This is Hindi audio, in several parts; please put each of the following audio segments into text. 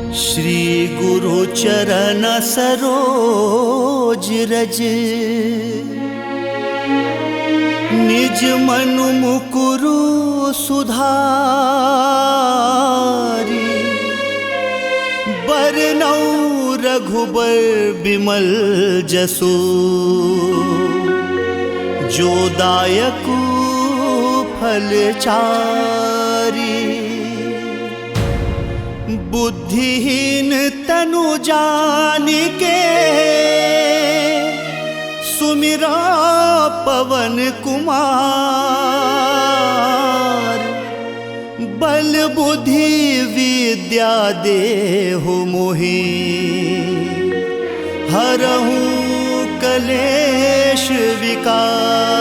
श्री गुरु चरण सरोज रज, निज मनु मुकुरु सुधारी। बरनौ रघुबर बिमल जसु, जो दायकु फलचारी। बुद्धिहीन तनु जानिके, सुमिरा पवन कुमार। बल बुद्धि विद्या देहु मोहि, हरहु कलेश विकार।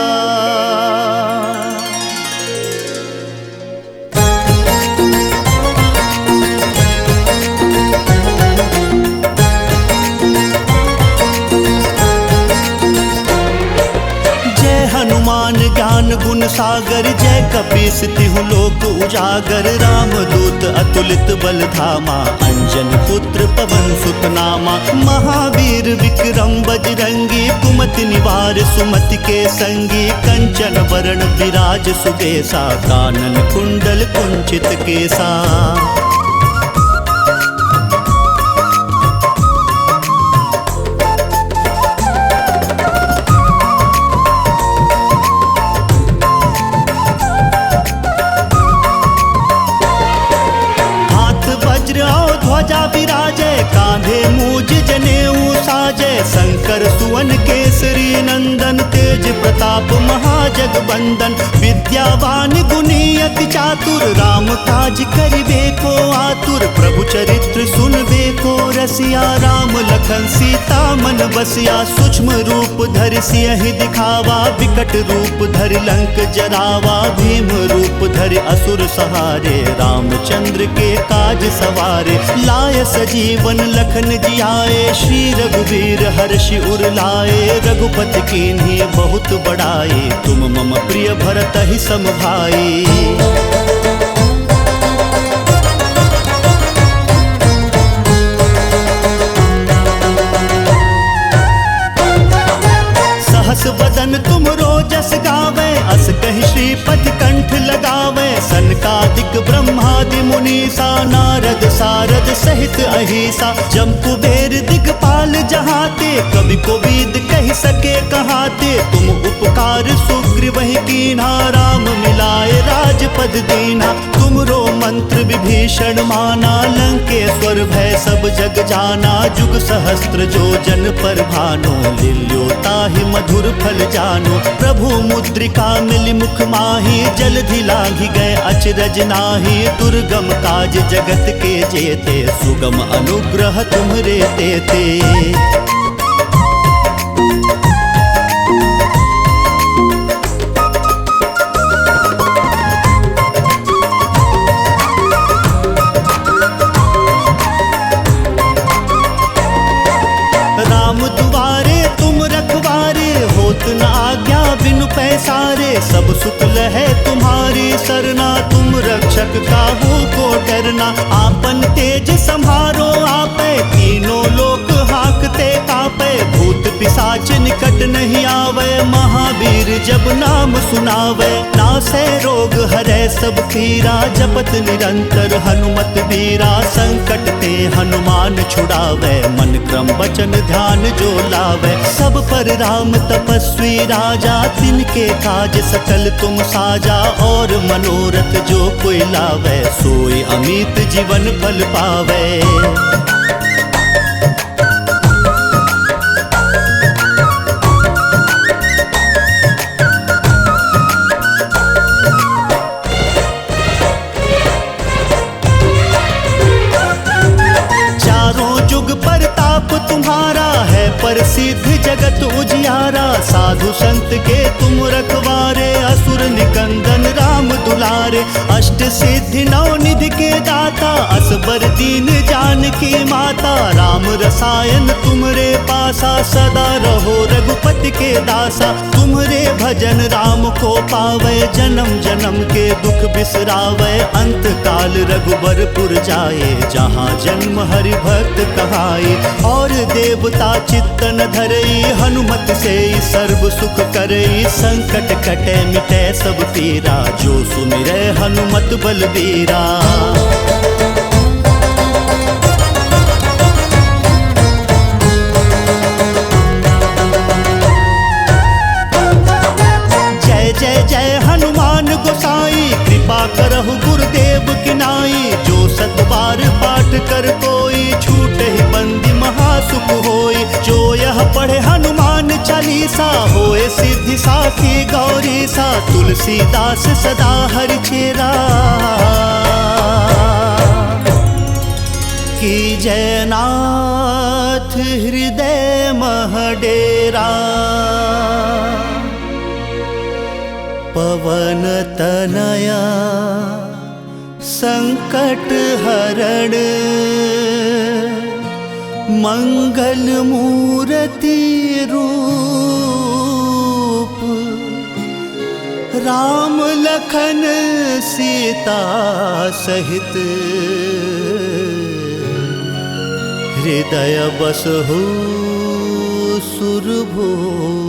हनुमान ज्ञान गुण सागर, जय कपीस तिहु लोक उजागर। रामदूत अतुलित बल धामा, अंजन पुत्र पवन सुत नामा। महावीर विक्रम बजरंगी, कुमति निवार सुमति के संगी। कंचन वरण विराज सुबेसा, कानन कुंडल कुंचित केसा। ध्वजा विराजे, कांधे मूज जनेऊ साजे। शंकर सुवन केसरी नंदन, तेज प्रताप महाजगबंदन। विद्यावान गुणी अति चातुर, राम काज करिबे को आतुर। प्रभु चरित्र सुनबे को रसिया, राम लखन सीता मन बसिया। सूक्ष्म रूप धरि सियहि दिखावा, विकट रूप धरि लंक जरावा। भीम रूप धरि असुर सहारे, रामचंद्र के काज सवारे। लाय सजीवन लखन जियाए, श्री रघुवीर हर्षि उर लाए। रघुपति कीन्ही बहुत बड़ाई, तुम मम प्रिय भरतहि सम भाई। सहस बदन तुम रोजस गावे, अस कहि श्रीपति कंठ लगावे। सनकादिक ब्रह्मादि मुनीसा, नारद सारद सहित अहिसा। जम कुबेर दिगपाल जहाते, कवि कोविद कहि सके कहाते। तुम उपकार सुग्रीवहि कीन्हा, राम मिलाए राजपद दीन्हा। तुमरो मंत्र विभीषण माना, लंकेश्वर भय सब जग जाना। जुग सहस्त्र जो जन पर भानो, लिल्यो ताहि मधुर फल जानो। प्रभु मुद्रिका मिली मुख माही, जलधि लाघि गए अचरज नाही। दुर्गम काज जगत के जेते, सुगम अनुग्रह तुम्हरे तेते। राम दुआरे तुम रखवारे, होत न आज्ञा बिनु पैसारे। सब सुख लहै तुम्हारी सरना, तुम रक्षक काहू को डरना। आपन तेज सम्हारो आपै, तीनों लोक हाकते कापै। भूत पिशाच निकट नहीं आवे, महावीर जब नाम सुनावे। नासै रोग हरै सब पीरा, जपत निरंतर हनुमत बीरा। संकट ते हनुमान छुड़ावे, मन क्रम वचन ध्यान जो लावे। सब पर राम तपस्वी राजा, तिनके काज सकल तुम साजा। और मनोरथ जो कोई लावे, सोई अमित जीवन फल पावे। तुम्हारा है प्रसिद्ध जगत उजियारा। साधु संत के तुम रखवारे, असुर निकंदन राम दुलारे। अष्ट अष्ट सिद्धि नवनिधि के दाता, असबर दीन जानकी माता। राम रसायन तुमरे पासा, सदा रहो रघुपति के दासा। तुम्हारे भजन राम को पावे, जन्म जन्म के दुख बिसरावे। अंत काल रघुबरपुर जाए, जहाँ जन्म हरि भक्त कहाए। और देवता चित्तन धरई, हनुमत से सर्व सुख करई। संकट कटे मिटे सब पीरा, जो सुमिरै हनुमत बलबीरा। जय जय जय हनुमान गोसाई, कृपा करहु गुरुदेव की नाई। जो सत बार पाठ कर कोई, छूटे ही बंदी महासुख होई। जो यह पढ़े हनुमान चालीसा, होए सिद्धि साखी गौरी सा। तुलसीदास सदा हरि चेरा, की जयनाथ हृदय मह डेरा। पवन तनया संकट हरण, मंगल मूर्ति रूप। राम लखन सीता सहित, हृदय बसहु सुरभूप।